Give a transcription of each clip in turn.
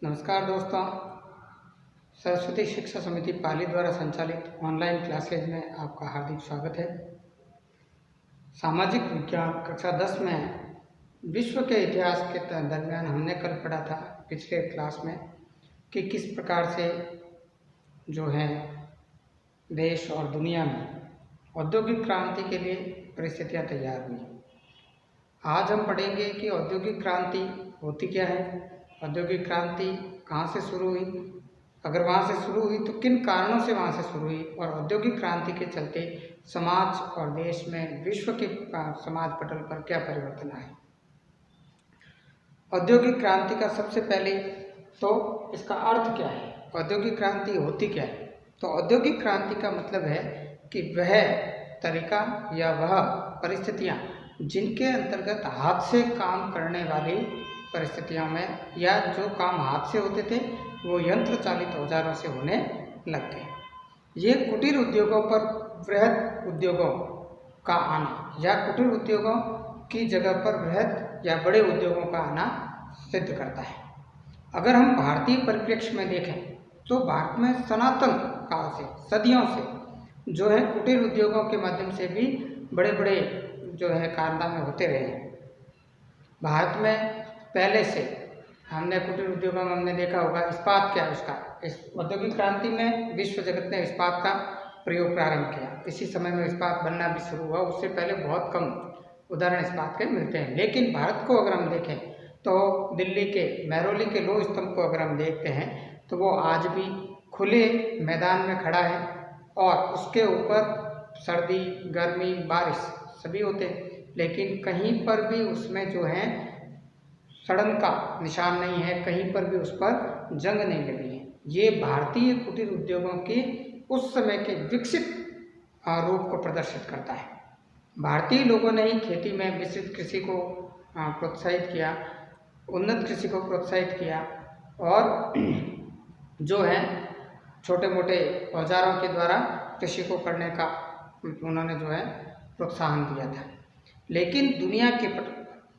नमस्कार दोस्तों, सरस्वती शिक्षा समिति पाली द्वारा संचालित ऑनलाइन क्लासेज में आपका हार्दिक स्वागत है। सामाजिक विज्ञान कक्षा 10 में विश्व के इतिहास के दरमियान हमने कल पढ़ा था पिछले क्लास में कि किस प्रकार से जो है देश और दुनिया में औद्योगिक क्रांति के लिए परिस्थितियां तैयार हुई। आज हम पढ़ेंगे कि औद्योगिक क्रांति होती क्या है, औद्योगिक क्रांति कहाँ से शुरू हुई, अगर वहाँ से शुरू हुई तो किन कारणों से वहाँ से शुरू हुई, और औद्योगिक क्रांति के चलते समाज और देश में विश्व के समाज पटल पर क्या परिवर्तन आए। औद्योगिक क्रांति का सबसे पहले तो इसका अर्थ क्या है, औद्योगिक क्रांति होती क्या है। तो औद्योगिक क्रांति का मतलब है कि वह तरीका या वह परिस्थितियाँ जिनके अंतर्गत हाथ से काम करने वाली परिस्थितियों में या जो काम हाथ से होते थे वो यंत्र चालित औजारों से होने लग गए। ये कुटीर उद्योगों पर वृहद उद्योगों का आना या कुटीर उद्योगों की जगह पर वृहद या बड़े उद्योगों का आना सिद्ध करता है। अगर हम भारतीय परिप्रेक्ष्य में देखें तो भारत में सनातन काल से सदियों से जो है कुटीर उद्योगों के माध्यम से भी बड़े बड़े जो है कारनामे होते रहे हैं। भारत में पहले से हमने कुटीर उद्योगों में हमने देखा होगा इस्पात क्या है उसका, इस औद्योगिक क्रांति में विश्व जगत ने इस्पात का प्रयोग प्रारंभ किया। इसी समय में इस्पात बनना भी शुरू हुआ, उससे पहले बहुत कम उदाहरण इस्पात के मिलते हैं। लेकिन भारत को अगर हम देखें तो दिल्ली के मेहरौली के लोह स्तंभ को अगर हम देखते हैं तो वो आज भी खुले मैदान में खड़ा है और उसके ऊपर सर्दी गर्मी बारिश सभी होते हैं, लेकिन कहीं पर भी उसमें जो है सड़न का निशान नहीं है, कहीं पर भी उस पर जंग नहीं लगी है। ये भारतीय कुटीर उद्योगों के उस समय के विकसित रूप को प्रदर्शित करता है। भारतीय लोगों ने ही खेती में विस्तृत कृषि को प्रोत्साहित किया, उन्नत कृषि को प्रोत्साहित किया और जो है छोटे मोटे औजारों के द्वारा कृषि को करने का उन्होंने जो है प्रोत्साहन दिया था। लेकिन दुनिया के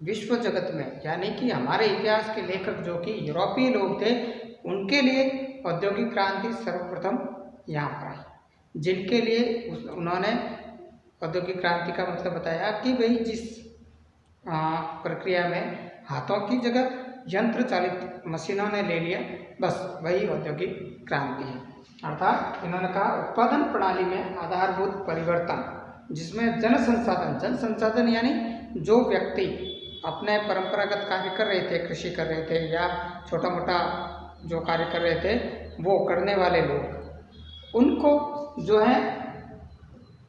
विश्व जगत में यानी कि हमारे इतिहास के लेखक जो कि यूरोपीय लोग थे, उनके लिए औद्योगिक क्रांति सर्वप्रथम यहाँ पर आई, जिनके लिए उन्होंने औद्योगिक क्रांति का मतलब बताया कि भाई जिस प्रक्रिया में हाथों की जगह यंत्र चालित मशीनों ने ले लिया, बस वही औद्योगिक क्रांति है। अर्थात इन्होंने कहा उत्पादन प्रणाली में आधारभूत परिवर्तन, जिसमें जन संसाधन यानी जो व्यक्ति अपने परंपरागत कार्य कर रहे थे, कृषि कर रहे थे या छोटा मोटा जो कार्य कर रहे थे वो करने वाले लोग, उनको जो है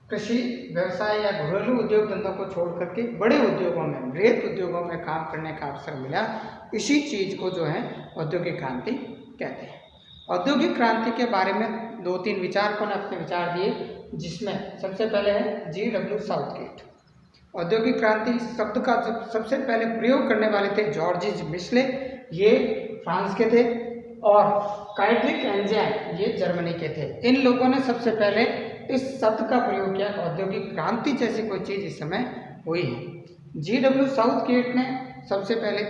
कृषि व्यवसाय या घरेलू उद्योग धंधों को छोड़ करके बड़े उद्योगों में वृहद उद्योगों में काम करने का अवसर मिला। इसी चीज़ को जो है औद्योगिक क्रांति कहते हैं। औद्योगिक क्रांति के बारे में दो तीन विचारकों ने अपने विचार दिए, जिसमें सबसे पहले है G.W. साउथगेट। औद्योगिक क्रांति शब्द का जब सबसे पहले प्रयोग करने वाले थे जॉर्जिस मिशले, ये फ्रांस के थे, और काइड्रिक एंजाइन ये जर्मनी के थे। इन लोगों ने सबसे पहले इस शब्द का प्रयोग किया। औद्योगिक क्रांति जैसी कोई चीज़ इस समय हुई है। G.W. साउथगेट ने सबसे पहले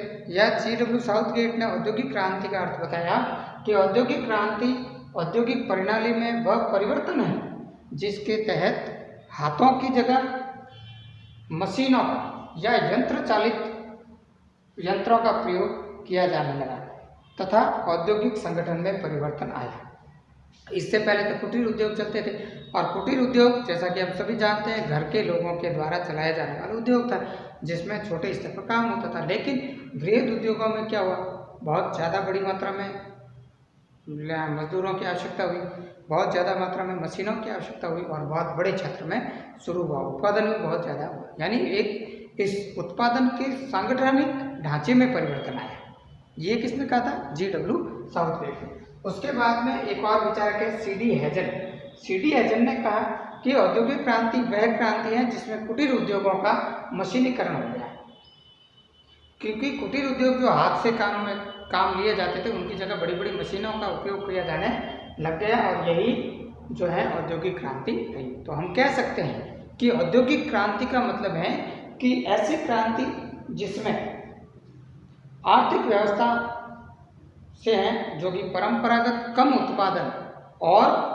G.W. साउथगेट ने औद्योगिक क्रांति का अर्थ बताया कि औद्योगिक क्रांति औद्योगिक प्रणाली में वह परिवर्तन है जिसके तहत हाथों की जगह मशीनों या यंत्र चालित यंत्रों का प्रयोग किया जाने लगा तथा औद्योगिक संगठन में परिवर्तन आया। इससे पहले तो कुटीर उद्योग चलते थे, और कुटीर उद्योग जैसा कि हम सभी जानते हैं घर के लोगों के द्वारा चलाया जाने वाला उद्योग था, जिसमें छोटे स्तर पर काम होता था। लेकिन वृहद उद्योगों में क्या हुआ, बहुत ज़्यादा बड़ी मात्रा में मजदूरों की आवश्यकता हुई, बहुत ज़्यादा मात्रा में मशीनों की आवश्यकता हुई और बहुत बड़े क्षेत्र में शुरू हुआ, उत्पादन भी बहुत ज़्यादा हुआ। यानी एक इस उत्पादन के सांगठनिक ढांचे में परिवर्तन आया। ये किसने कहा था? G.W. साउथगेट ने। उसके बाद में एक और विचारक है C.D. हेजन ने कहा कि औद्योगिक क्रांति वह क्रांति है जिसमें कुटीर उद्योगों का मशीनीकरण हो गया, क्योंकि कुटीर उद्योग जो हाथ से काम लिए जाते थे उनकी जगह बड़ी बड़ी मशीनों का उपयोग किया जाने लग गया, और यही जो है औद्योगिक क्रांति रही। तो हम कह सकते हैं कि औद्योगिक क्रांति का मतलब है कि ऐसी क्रांति जिसमें आर्थिक व्यवस्था से हैं जो कि परंपरागत कम उत्पादन और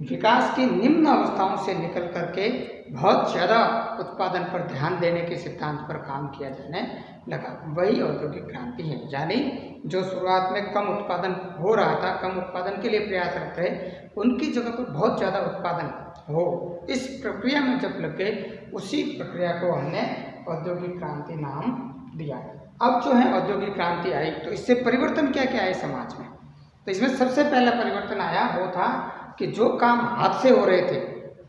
विकास की निम्न अवस्थाओं से निकल करके बहुत ज़्यादा उत्पादन पर ध्यान देने के सिद्धांत पर काम किया जाने लगा, वही औद्योगिक क्रांति है। यानी जो शुरुआत में कम उत्पादन हो रहा था, कम उत्पादन के लिए प्रयासरत रहे, उनकी जगह पर बहुत ज़्यादा उत्पादन हो, इस प्रक्रिया में जब लग गए, उसी प्रक्रिया को हमने औद्योगिक क्रांति नाम दिया। अब जो है औद्योगिक क्रांति आई तो इससे परिवर्तन क्या क्या आए समाज में। तो इसमें सबसे पहला परिवर्तन आया वो था कि जो काम हाथ से हो रहे थे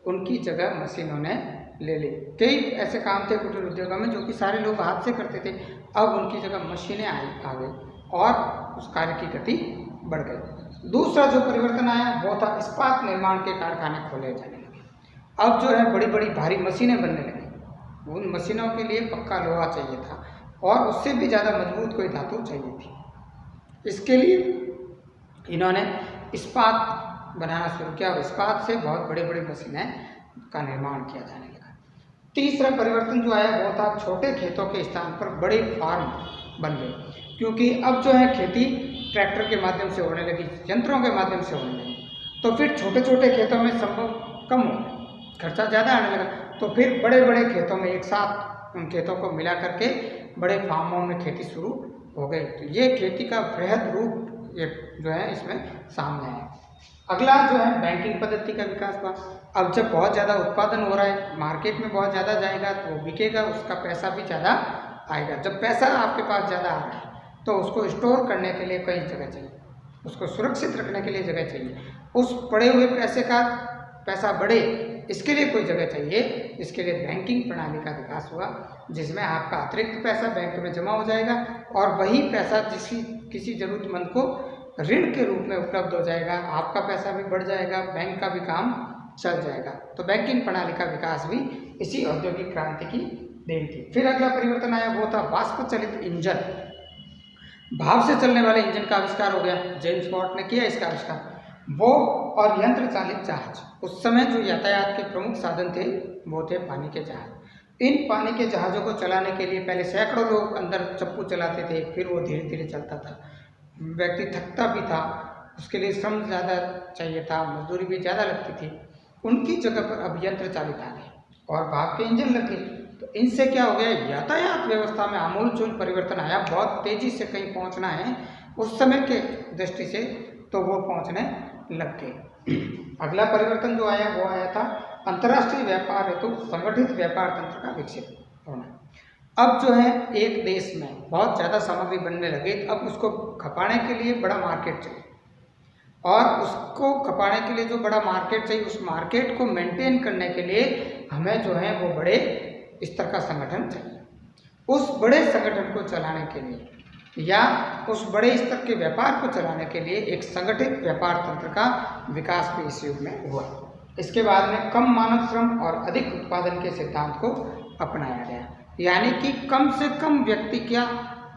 उनकी जगह मशीनों ने ले ली। कई ऐसे काम थे कुटीर उद्योगों में जो कि सारे लोग हाथ से करते थे, अब उनकी जगह मशीनें आ गई और उस कार्य की गति बढ़ गई। दूसरा जो परिवर्तन आया वो था इस्पात निर्माण के कारखाने खोले जाने लगे। अब जो है बड़ी बड़ी भारी मशीनें बनने लगी। उन मशीनों के लिए पक्का लोहा चाहिए था और उससे भी ज़्यादा मजबूत कोई धातु चाहिए थी। इसके लिए इन्होंने इस्पात बनाना शुरू किया और इस्पात से बहुत बड़ी बड़ी मशीनें का निर्माण किया जाने लगा। तीसरा परिवर्तन जो आया वो था छोटे खेतों के स्थान पर बड़े फार्म बन गए, क्योंकि अब जो है खेती ट्रैक्टर के माध्यम से होने लगी, यंत्रों के माध्यम से होने लगी, तो फिर छोटे छोटे खेतों में संभव कम हो, खर्चा ज़्यादा आने लगा, तो फिर बड़े बड़े खेतों में एक साथ उन खेतों को मिला करके बड़े फार्मों में खेती शुरू हो गई। तो ये खेती का वृहद रूप ये जो है इसमें सामने है। अगला जो है बैंकिंग पद्धति का विकास हुआ। अब जब बहुत ज़्यादा उत्पादन हो रहा है, मार्केट में बहुत ज़्यादा जाएगा तो वो बिकेगा, उसका पैसा भी ज़्यादा आएगा। जब पैसा आपके पास ज़्यादा आ रहा है तो उसको स्टोर करने के लिए कई जगह चाहिए, उसको सुरक्षित रखने के लिए जगह चाहिए, उस पड़े हुए पैसे का पैसा बढ़े इसके लिए कोई जगह चाहिए। इसके लिए बैंकिंग प्रणाली का विकास हुआ, जिसमें आपका अतिरिक्त पैसा बैंक में जमा हो जाएगा और वही पैसा किसी ज़रूरतमंद को ऋण के रूप में उपलब्ध हो जाएगा, आपका पैसा भी बढ़ जाएगा, बैंक का भी काम चल जाएगा। तो बैंकिंग प्रणाली का विकास भी इसी औद्योगिक क्रांति की देन थी। फिर अगला परिवर्तन आया वो था वाष्प चलित इंजन, भाप से चलने वाले इंजन का आविष्कार हो गया। जेम्स वॉट ने किया इसका आविष्कार। वो और यंत्र चालित जहाज, उस समय जो यातायात के प्रमुख साधन थे वो थे पानी के जहाज। इन पानी के जहाज़ों को चलाने के लिए पहले सैकड़ों लोग अंदर चप्पू चलाते थे, फिर वो धीरे धीरे चलता था, व्यक्ति थकता भी था, उसके लिए श्रम ज़्यादा चाहिए था, मजदूरी भी ज़्यादा लगती थी। उनकी जगह पर अब यंत्र चालित आ गए और भाप के इंजन लग गए। तो इनसे क्या हो गया, यातायात व्यवस्था में आमूलचूल परिवर्तन आया। बहुत तेज़ी से कहीं पहुंचना है उस समय के दृष्टि से तो वो पहुंचने लग गए। अगला परिवर्तन जो आया वो आया था अंतर्राष्ट्रीय व्यापार हेतु संगठित व्यापार तंत्र का विकसित होना। अब जो है एक देश में बहुत ज़्यादा सामग्री बनने लगे, अब उसको खपाने के लिए बड़ा मार्केट चाहिए और उसको खपाने के लिए जो बड़ा मार्केट चाहिए, उस मार्केट को मेंटेन करने के लिए हमें जो है वो बड़े स्तर का संगठन चाहिए। उस बड़े संगठन को चलाने के लिए या उस बड़े स्तर के व्यापार को चलाने के लिए एक संगठित व्यापार तंत्र का विकास भी इस युग में हुआ। इसके बाद में कम मानव श्रम और अधिक उत्पादन के सिद्धांत को अपनाया गया, यानी कि कम से कम व्यक्ति क्या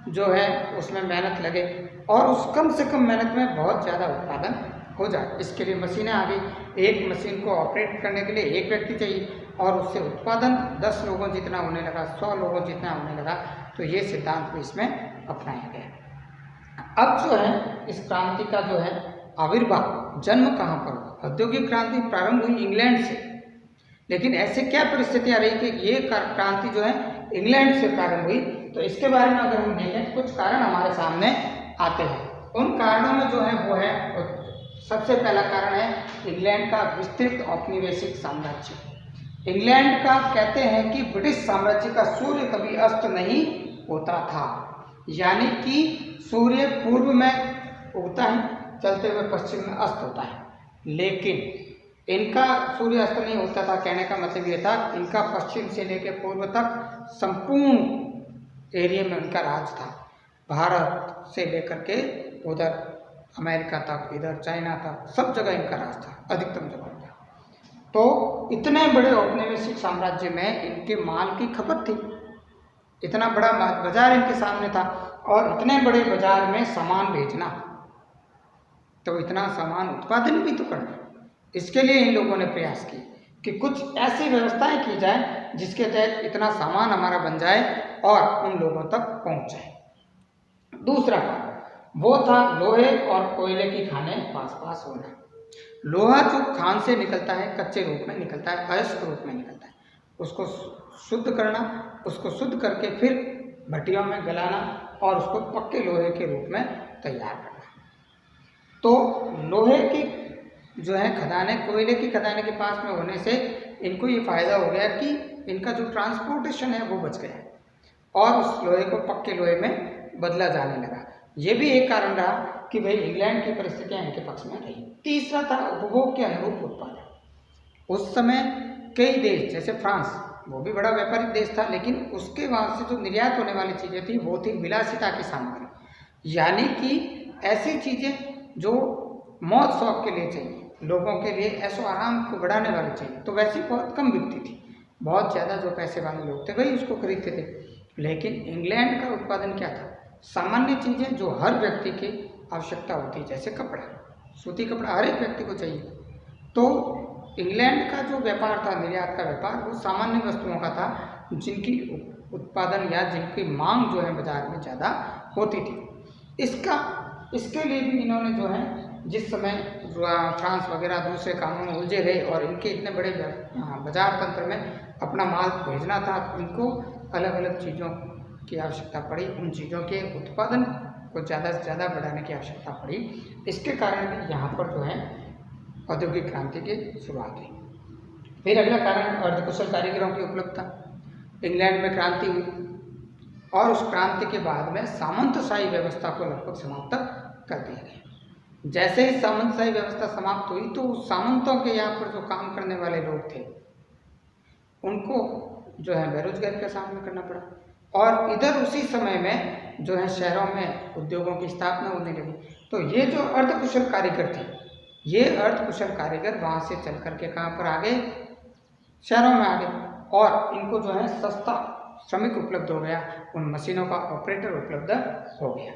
जो है उसमें मेहनत लगे और उस कम से कम मेहनत में बहुत ज़्यादा उत्पादन हो जाए। इसके लिए मशीनें आ गई। एक मशीन को ऑपरेट करने के लिए एक व्यक्ति चाहिए और उससे उत्पादन 10 लोगों जितना होने लगा, 100 लोगों जितना होने लगा। तो ये सिद्धांत भी इसमें अपनाया गया। अब जो है इस क्रांति का जो है आविर्भाव, जन्म कहाँ पर हुआ। औद्योगिक क्रांति प्रारंभ हुई इंग्लैंड से, लेकिन ऐसे क्या परिस्थितियाँ रही कि ये क्रांति जो है इंग्लैंड से प्रारंभ हुई। तो इसके बारे में अगर हम देखें कुछ कारण हमारे सामने आते हैं। उन कारणों में जो है वो है, सबसे पहला कारण है इंग्लैंड का विस्तृत औपनिवेशिक साम्राज्य। इंग्लैंड का कहते हैं कि ब्रिटिश साम्राज्य का सूर्य कभी अस्त नहीं होता था, यानी कि सूर्य पूर्व में उगता है, चलते हुए पश्चिम में अस्त होता है, लेकिन इनका सूर्य अस्त नहीं होता था। कहने का मतलब ये था इनका पश्चिम से लेकर पूर्व तक संपूर्ण एरिया में उनका राज था। भारत से लेकर के उधर अमेरिका तक, इधर चाइना तक, सब जगह इनका राज था, अधिकतम जगह था। तो इतने बड़े औपनिवेशिक साम्राज्य में इनके माल की खपत थी, इतना बड़ा बाजार इनके सामने था और इतने बड़े बाजार में सामान भेजना, तो इतना सामान उत्पादन भी तो करना। इसके लिए इन लोगों ने प्रयास किए कि कुछ ऐसी व्यवस्थाएं की जाए जिसके तहत इतना सामान हमारा बन जाए और उन लोगों तक पहुंच जाए। दूसरा वो था लोहे और कोयले की खानें पास पास होना। लोहा जो खान से निकलता है कच्चे रूप में निकलता है, अयस्क रूप में निकलता है, उसको शुद्ध करना, उसको शुद्ध करके फिर भट्टियों में गलाना और उसको पक्के लोहे के रूप में तैयार करना। तो लोहे की जो है खदानें, कोयले की खदानें के पास में होने से इनको ये फायदा हो गया कि इनका जो ट्रांसपोर्टेशन है वो बच गया और उस लोहे को पक्के लोहे में बदला जाने लगा। ये भी एक कारण रहा कि भाई इंग्लैंड की परिस्थितियां इनके पक्ष में रही। तीसरा था उपभोग के अनुरूप उत्पादन। उस समय कई देश जैसे फ्रांस, वो भी बड़ा व्यापारिक देश था, लेकिन उसके वहाँ से जो निर्यात होने वाली चीज़ें थी वो थी विलासिता की सामग्री, यानी कि ऐसी चीज़ें जो मौज शौक के लिए चाहिए, लोगों के लिए ऐशो आराम को बढ़ाने वाली चाहिए, तो वैसी बहुत कम बिकती थी। बहुत ज़्यादा जो पैसे वाले लोग थे वही उसको खरीदते थे। लेकिन इंग्लैंड का उत्पादन क्या था? सामान्य चीज़ें जो हर व्यक्ति की आवश्यकता होती है, जैसे कपड़ा, सूती कपड़ा हर एक व्यक्ति को चाहिए। तो इंग्लैंड का जो व्यापार था, निर्यात का व्यापार, वो सामान्य वस्तुओं का था जिनकी उत्पादन या जिनकी मांग जो है बाजार में ज़्यादा होती थी। इसके लिए भी इन्होंने जो है, जिस समय फ्रांस वगैरह दूसरे कामों में उलझे रहे और इनके इतने बड़े बाजार तंत्र में अपना माल भेजना था, इनको अलग अलग चीज़ों की आवश्यकता पड़ी, उन चीज़ों के उत्पादन को ज़्यादा से ज़्यादा बढ़ाने की आवश्यकता पड़ी। इसके कारण भी यहाँ पर जो है औद्योगिक क्रांति की शुरुआत हुई। फिर अगला कारण अर्धकुशल कारीगरों की उपलब्धता। इंग्लैंड में क्रांति हुई और उस क्रांति के बाद में सामंतशाही व्यवस्था को लगभग समाप्त कर दिया गया। जैसे ही सामंतशाही व्यवस्था समाप्त हुई तो सामंतों के यहाँ पर जो काम करने वाले लोग थे उनको जो है बेरोजगारी का सामना करना पड़ा। और इधर उसी समय में जो है शहरों में उद्योगों की स्थापना होने लगी। तो ये जो अर्धकुशल कारीगर थे, ये अर्धकुशल कारीगर वहाँ से चल करके कहाँ पर आ गए? शहरों में आ गए और इनको जो है सस्ता श्रमिक उपलब्ध हो गया, उन मशीनों का ऑपरेटर उपलब्ध हो गया।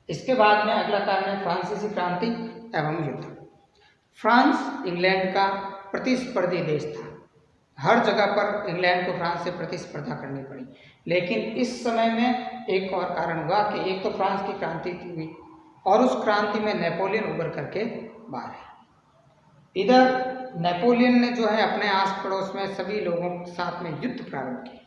इसके बाद में अगला कारण है फ्रांसीसी क्रांति एवं युद्ध। फ्रांस इंग्लैंड का प्रतिस्पर्धी देश था। हर जगह पर इंग्लैंड को फ्रांस से प्रतिस्पर्धा करनी पड़ी। लेकिन इस समय में एक और कारण हुआ कि एक तो फ्रांस की क्रांति हुई और उस क्रांति में नेपोलियन उभर करके बाहर है। इधर नेपोलियन ने जो है अपने आस पड़ोस में सभी लोगों के साथ में युद्ध प्रारंभ किया।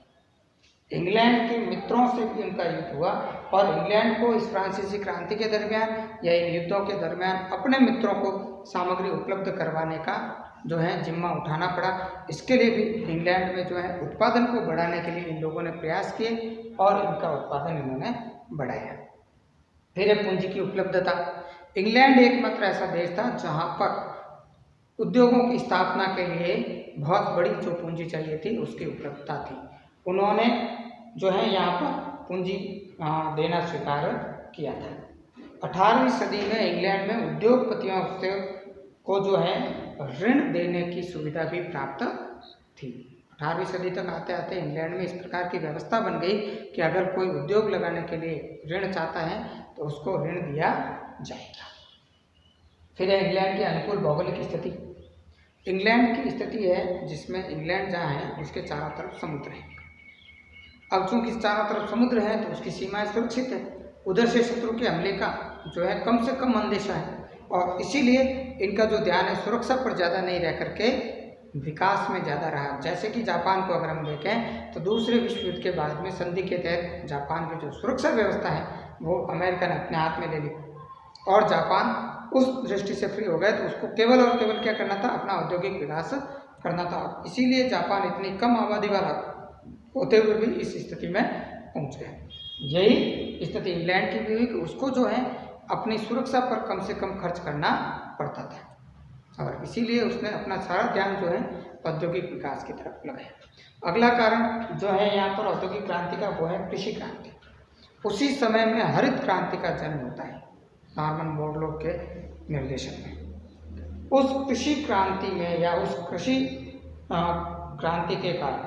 इंग्लैंड के मित्रों से भी उनका युद्ध हुआ और इंग्लैंड को इस फ्रांसीसी क्रांति के दरमियान या इन युद्धों के दरमियान अपने मित्रों को सामग्री उपलब्ध करवाने का जो है जिम्मा उठाना पड़ा। इसके लिए भी इंग्लैंड में जो है उत्पादन को बढ़ाने के लिए इन लोगों ने प्रयास किए और इनका उत्पादन इन्होंने बढ़ाया। फिर पूंजी की उपलब्धता। इंग्लैंड एकमात्र ऐसा देश था जहाँ पर उद्योगों की स्थापना के लिए बहुत बड़ी जो पूंजी चाहिए थी उसकी उपलब्धता थी। उन्होंने जो है यहाँ पर पूंजी देना स्वीकार किया था। 18वीं सदी में इंग्लैंड में उद्योगपतियों से को जो है ऋण देने की सुविधा भी प्राप्त थी। 18वीं सदी तक आते आते इंग्लैंड में इस प्रकार की व्यवस्था बन गई कि अगर कोई उद्योग लगाने के लिए ऋण चाहता है तो उसको ऋण दिया जाएगा। फिर है इंग्लैंड की अनुकूल भौगोलिक स्थिति। इंग्लैंड की स्थिति है जिसमें इंग्लैंड जहाँ है उसके चारों तरफ समुद्र है। अब चूंकि चारों तरफ समुद्र है तो उसकी सीमाएं सुरक्षित है, उधर से शत्रु के हमले का जो है कम से कम अंदेशा है और इसीलिए इनका जो ध्यान है सुरक्षा पर ज़्यादा नहीं रह करके विकास में ज़्यादा रहा। जैसे कि जापान को अगर हम देखें तो दूसरे विश्व युद्ध के बाद में संधि के तहत जापान की जो सुरक्षा व्यवस्था है वो अमेरिका ने अपने हाथ में ले ली और जापान उस दृष्टि से फ्री हो गए तो उसको केवल और केवल क्या करना था? अपना औद्योगिक विकास करना था। इसीलिए जापान इतनी कम आबादी वाला होते हुए भी इस स्थिति में पहुंच गया। यही स्थिति इंग्लैंड की भी हुई कि उसको जो है अपनी सुरक्षा पर कम से कम खर्च करना पड़ता था और इसीलिए उसने अपना सारा ध्यान जो है औद्योगिक विकास की तरफ लगाया। अगला कारण जो है यहाँ पर औद्योगिक क्रांति का वो है कृषि क्रांति। उसी समय में हरित क्रांति का जन्म होता है नॉर्मन बोरलॉग के निर्देशन में। उस कृषि क्रांति में या उस कृषि क्रांति के कारण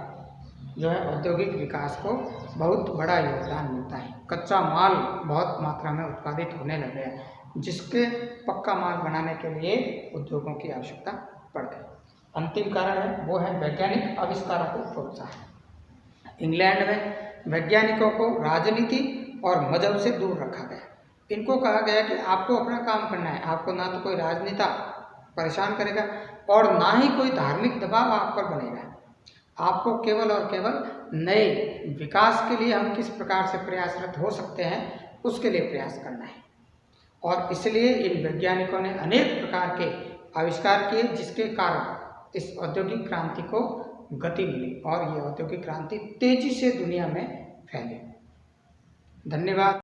जो है औद्योगिक विकास को बहुत बड़ा योगदान मिलता है। कच्चा माल बहुत मात्रा में उत्पादित होने लग गया जिसके पक्का माल बनाने के लिए उद्योगों की आवश्यकता पड़ गई। अंतिम कारण है वो है वैज्ञानिक आविष्कारों को प्रोत्साहन। इंग्लैंड में वैज्ञानिकों को राजनीति और मजहब से दूर रखा गया। इनको कहा गया कि आपको अपना काम करना है, आपको ना तो कोई राजनेता परेशान करेगा और ना ही कोई धार्मिक दबाव आप पर बनेगा। आपको केवल और केवल नए विकास के लिए हम किस प्रकार से प्रयासरत हो सकते हैं उसके लिए प्रयास करना है। और इसलिए इन वैज्ञानिकों ने अनेक प्रकार के आविष्कार किए जिसके कारण इस औद्योगिक क्रांति को गति मिली और ये औद्योगिक क्रांति तेजी से दुनिया में फैली। धन्यवाद।